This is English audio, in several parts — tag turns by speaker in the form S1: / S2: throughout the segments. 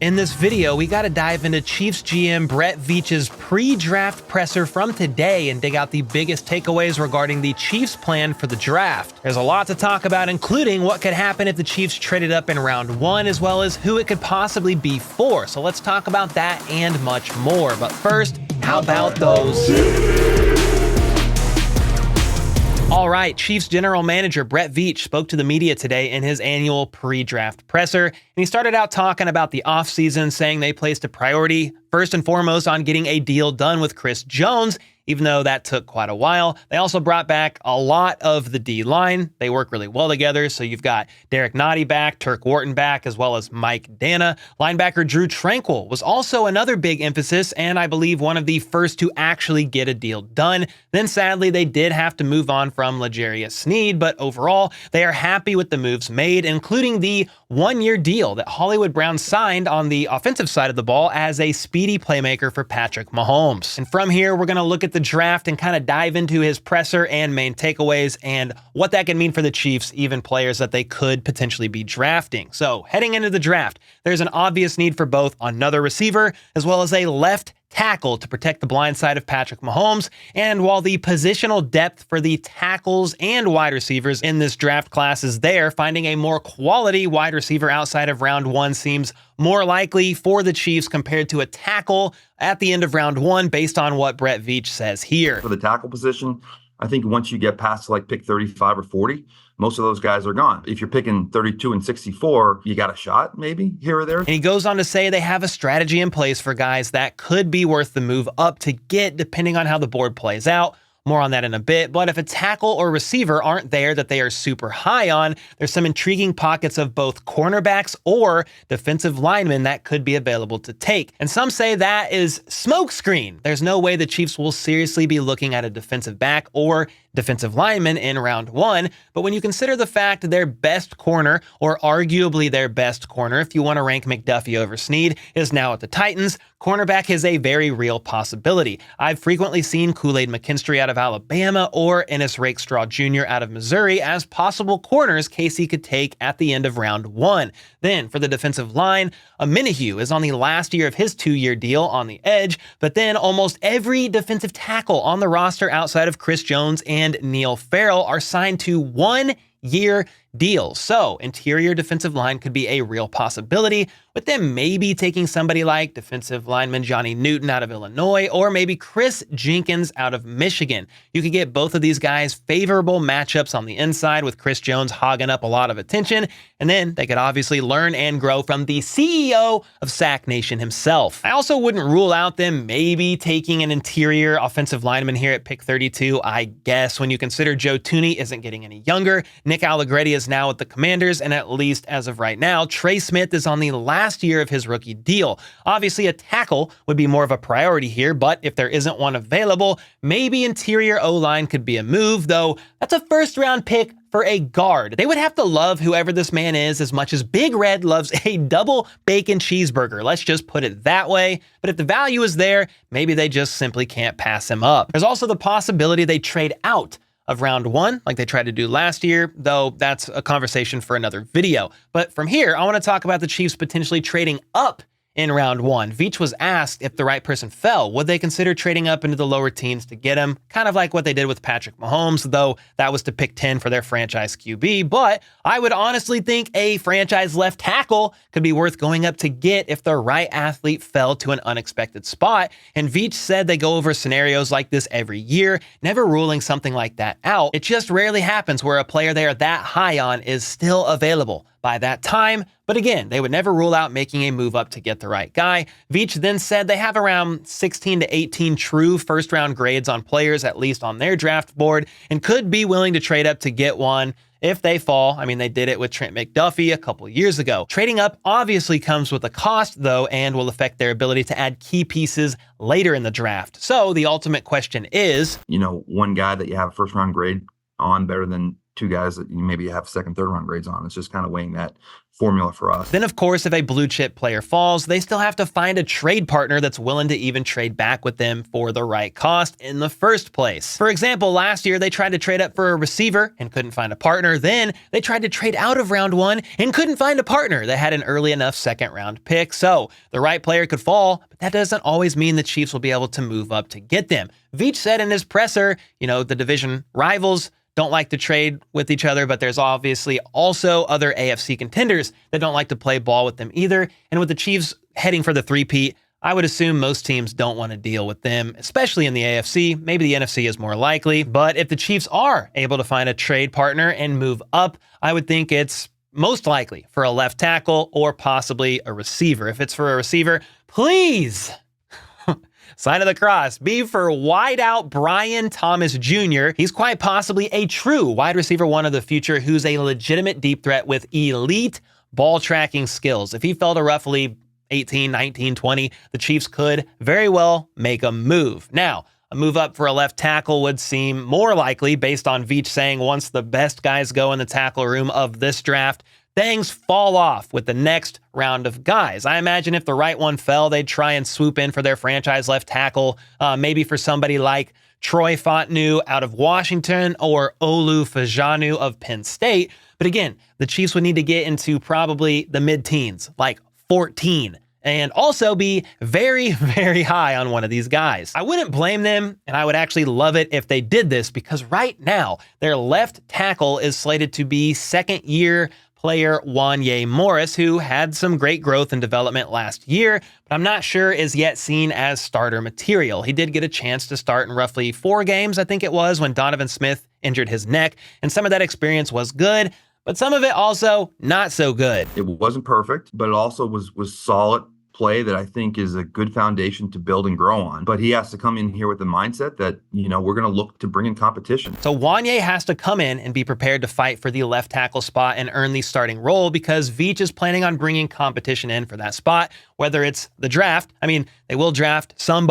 S1: In this video, we got to dive into Chiefs GM Brett Veach's pre-draft presser from today and dig out the biggest takeaways regarding the Chiefs' plan for the draft. There's a lot to talk about, including what could happen if the Chiefs traded up in round 1, as well as who it could possibly be for. So let's talk about that and much more. But first, how about those? All right, Chiefs general manager Brett Veach spoke to the media today in his annual pre-draft presser, and he started out talking about the offseason, saying they placed a priority first and foremost on getting a deal done with Chris Jones, even though that took quite a while. They also brought back a lot of the D-line. They work really well together, so you've got Derek Nottie back, Turk Wharton back, as well as Mike Dana. Linebacker Drew Tranquill was also another big emphasis, and I believe one of the first to actually get a deal done. Then sadly, they did have to move on from L'Jarius Sneed, but overall, they are happy with the moves made, including the one-year deal that Hollywood Brown signed on the offensive side of the ball as a speedy playmaker for Patrick Mahomes. And from here, we're going to look at the draft and kind of dive into his presser and main takeaways and what that can mean for the Chiefs, even players that they could potentially be drafting. So heading into the draft, there's an obvious need for both another receiver as well as a left tackle to protect the blind side of Patrick Mahomes. And while the positional depth for the tackles and wide receivers in this draft class is there, finding a more quality wide receiver outside of round 1 seems more likely for the Chiefs compared to a tackle at the end of round 1 based on what Brett Veach says here.
S2: For the tackle position, I think once you get past like pick 35 or 40, most of those guys are gone. If you're picking 32 and 64, you got a shot maybe here or there.
S1: And he goes on to say they have a strategy in place for guys that could be worth the move up to get depending on how the board plays out. More on that in a bit, but if a tackle or receiver aren't there that they are super high on, there's some intriguing pockets of both cornerbacks or defensive linemen that could be available to take. And some say that is smokescreen. There's no way the Chiefs will seriously be looking at a defensive back or defensive lineman in round 1, but when you consider the fact their best corner, or arguably their best corner, if you want to rank McDuffie over Sneed, is now at the Titans, cornerback is a very real possibility. I've frequently seen Kool-Aid McKinstry out of Alabama or Ennis Rakestraw Jr. out of Missouri as possible corners Casey could take at the end of round 1. Then for the defensive line, Minihue is on the last year of his 2-year deal on the edge, but then almost every defensive tackle on the roster outside of Chris Jones and Neil Farrell are signed to 1-year deals. So interior defensive line could be a real possibility, with them maybe taking somebody like defensive lineman Johnny Newton out of Illinois, or maybe Chris Jenkins out of Michigan. You could get both of these guys favorable matchups on the inside, with Chris Jones hogging up a lot of attention, and then they could obviously learn and grow from the CEO of Sack Nation himself. I also wouldn't rule out them maybe taking an interior offensive lineman here at pick 32, I guess, when you consider Joe Thuney isn't getting any younger, Nick Allegretti is now with the Commanders, and at least as of right now, Trey Smith is on the last year of his rookie deal. Obviously, a tackle would be more of a priority here, but if there isn't one available, maybe interior O-line could be a move, though that's a first-round pick for a guard. They would have to love whoever this man is as much as Big Red loves a double bacon cheeseburger. Let's just put it that way. But if the value is there, maybe they just simply can't pass him up. There's also the possibility they trade out of round 1, like they tried to do last year, though that's a conversation for another video. But from here, I want to talk about the Chiefs potentially trading up in round 1. Veach was asked if the right person fell, would they consider trading up into the lower teens to get him? Kind of like what they did with Patrick Mahomes, though that was to pick 10 for their franchise QB. But I would honestly think a franchise left tackle could be worth going up to get if the right athlete fell to an unexpected spot. And Veach said they go over scenarios like this every year, never ruling something like that out. It just rarely happens where a player they are that high on is still available by that time. But again, they would never rule out making a move up to get the right guy. Veach then said they have around 16 to 18 true first-round grades on players, at least on their draft board, and could be willing to trade up to get one if they fall. I mean, they did it with Trent McDuffie a couple years ago. Trading up obviously comes with a cost, though, and will affect their ability to add key pieces later in the draft. So the ultimate question is,
S2: one guy that you have a first-round grade on better than two guys that you maybe have second, third round grades on. It's just kind of weighing that formula for us.
S1: Then, of course, if a blue chip player falls, they still have to find a trade partner that's willing to even trade back with them for the right cost in the first place. For example, last year they tried to trade up for a receiver and couldn't find a partner. Then they tried to trade out of round 1 and couldn't find a partner that had an early enough second round pick. So the right player could fall, but that doesn't always mean the Chiefs will be able to move up to get them. Veach said in his presser, the division rivals don't like to trade with each other, but there's obviously also other AFC contenders that don't like to play ball with them either. And with the Chiefs heading for the three-peat, I would assume most teams don't want to deal with them, especially in the AFC. Maybe the NFC is more likely, but if the Chiefs are able to find a trade partner and move up, I would think it's most likely for a left tackle or possibly a receiver. If it's for a receiver, please, sign of the cross, be for wideout Brian Thomas Jr. He's quite possibly a true wide receiver one of the future who's a legitimate deep threat with elite ball tracking skills. If he fell to roughly 18, 19, 20, the Chiefs could very well make a move. Now, a move up for a left tackle would seem more likely based on Veach saying once the best guys go in the tackle room of this draft, things fall off with the next round of guys. I imagine if the right one fell, they'd try and swoop in for their franchise left tackle, maybe for somebody like Troy Fontenot out of Washington or Olu Fajanu of Penn State. But again, the Chiefs would need to get into probably the mid-teens, like 14, and also be very, very high on one of these guys. I wouldn't blame them, and I would actually love it if they did this, because right now, their left tackle is slated to be second-year player Wanye Morris, who had some great growth and development last year, but I'm not sure is yet seen as starter material. He did get a chance to start in roughly 4 games, I think it was, when Donovan Smith injured his neck, and some of that experience was good, but some of it also not so good.
S2: It wasn't perfect, but it also was solid play that I think is a good foundation to build and grow on. But he has to come in here with the mindset that, we're going to look to bring in competition.
S1: So Wanye has to come in and be prepared to fight for the left tackle spot and earn the starting role, because Veach is planning on bringing competition in for that spot, whether it's the draft. I mean, they will draft some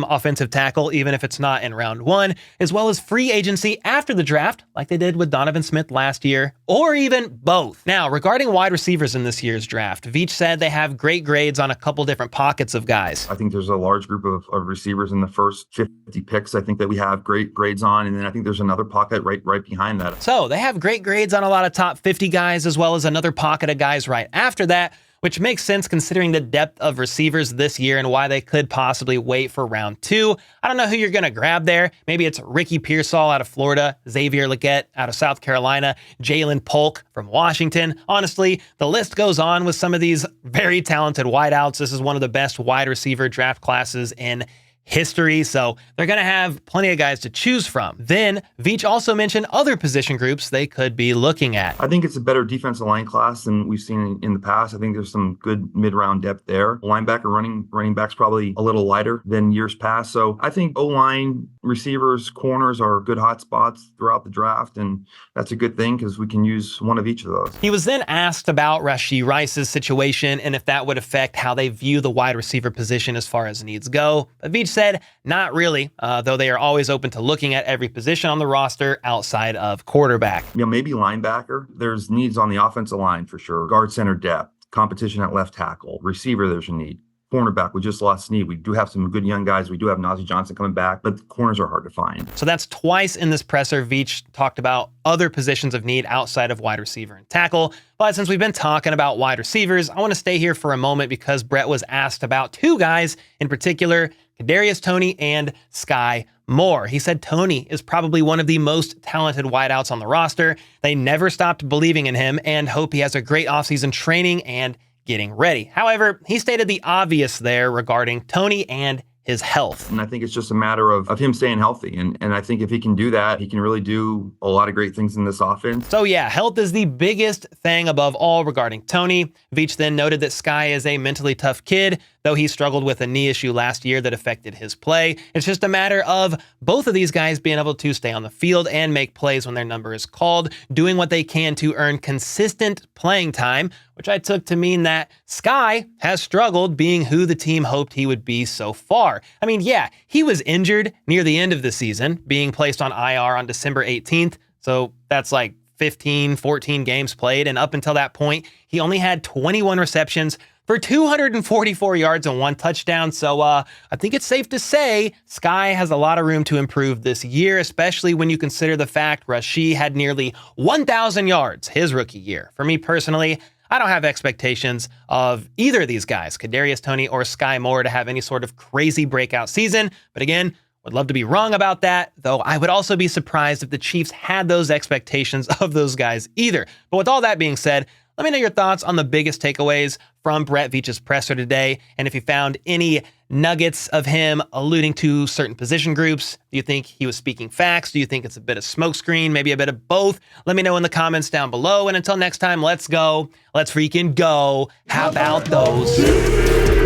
S1: offensive tackle, even if it's not in round 1, as well as free agency after the draft, like they did with Donovan Smith last year, or even both. Now, regarding wide receivers in this year's draft, Veach said they have great grades on a couple different pockets of guys.
S2: I think there's a large group of receivers in the first 50 picks, I think, that we have great grades on, and then I think there's another pocket right behind that.
S1: So they have great grades on a lot of top 50 guys, as well as another pocket of guys right after that, which makes sense considering the depth of receivers this year and why they could possibly wait for round 2. I don't know who you're going to grab there. Maybe it's Ricky Pearsall out of Florida, Xavier Legette out of South Carolina, Jalen Polk from Washington. Honestly, the list goes on with some of these very talented wideouts. This is one of the best wide receiver draft classes in history, so they're going to have plenty of guys to choose from. Then, Veach also mentioned other position groups they could be looking at.
S2: I think it's a better defensive line class than we've seen in the past. I think there's some good mid-round depth there. Linebacker, running back's probably a little lighter than years past. So I think O-line, receivers, corners are good hot spots throughout the draft, and that's a good thing because we can use one of each of those.
S1: He was then asked about Rashee Rice's situation and if that would affect how they view the wide receiver position as far as needs go. But Veach said, not really, though they are always open to looking at every position on the roster outside of quarterback.
S2: Maybe linebacker. There's needs on the offensive line for sure. Guard center depth, competition at left tackle, receiver there's a need. Cornerback, we just lost Snead. We do have some good young guys. We do have Najee Johnson coming back, but the corners are hard to find.
S1: So that's twice in this presser Veach talked about other positions of need outside of wide receiver and tackle. But since we've been talking about wide receivers, I want to stay here for a moment because Brett was asked about 2 guys in particular, Kadarius Toney and Sky Moore. He said Toney is probably one of the most talented wideouts on the roster. They never stopped believing in him and hope he has a great offseason training and getting ready. However, he stated the obvious there regarding Toney and his health.
S2: And I think it's just a matter of him staying healthy. And I think if he can do that, he can really do a lot of great things in this offense.
S1: So yeah, health is the biggest thing above all regarding Toney. Veach then noted that Sky is a mentally tough kid, though he struggled with a knee issue last year that affected his play. It's just a matter of both of these guys being able to stay on the field and make plays when their number is called, doing what they can to earn consistent playing time, which I took to mean that Sky has struggled being who the team hoped he would be so far. I mean, yeah, he was injured near the end of the season, being placed on IR on December 18th, So that's like 15, 14 games played. And up until that point, he only had 21 receptions for 244 yards and 1 touchdown. So I think it's safe to say Sky has a lot of room to improve this year, especially when you consider the fact Rashee had nearly 1,000 yards his rookie year. For me personally, I don't have expectations of either of these guys, Kadarius Toney or Sky Moore, to have any sort of crazy breakout season. But again, would love to be wrong about that, though I would also be surprised if the Chiefs had those expectations of those guys either. But with all that being said, let me know your thoughts on the biggest takeaways from Brett Veach's presser today, and if you found any nuggets of him alluding to certain position groups. Do you think he was speaking facts? Do you think it's a bit of smokescreen, maybe a bit of both? Let me know in the comments down below, and until next time, let's go. Let's freaking go. How about those?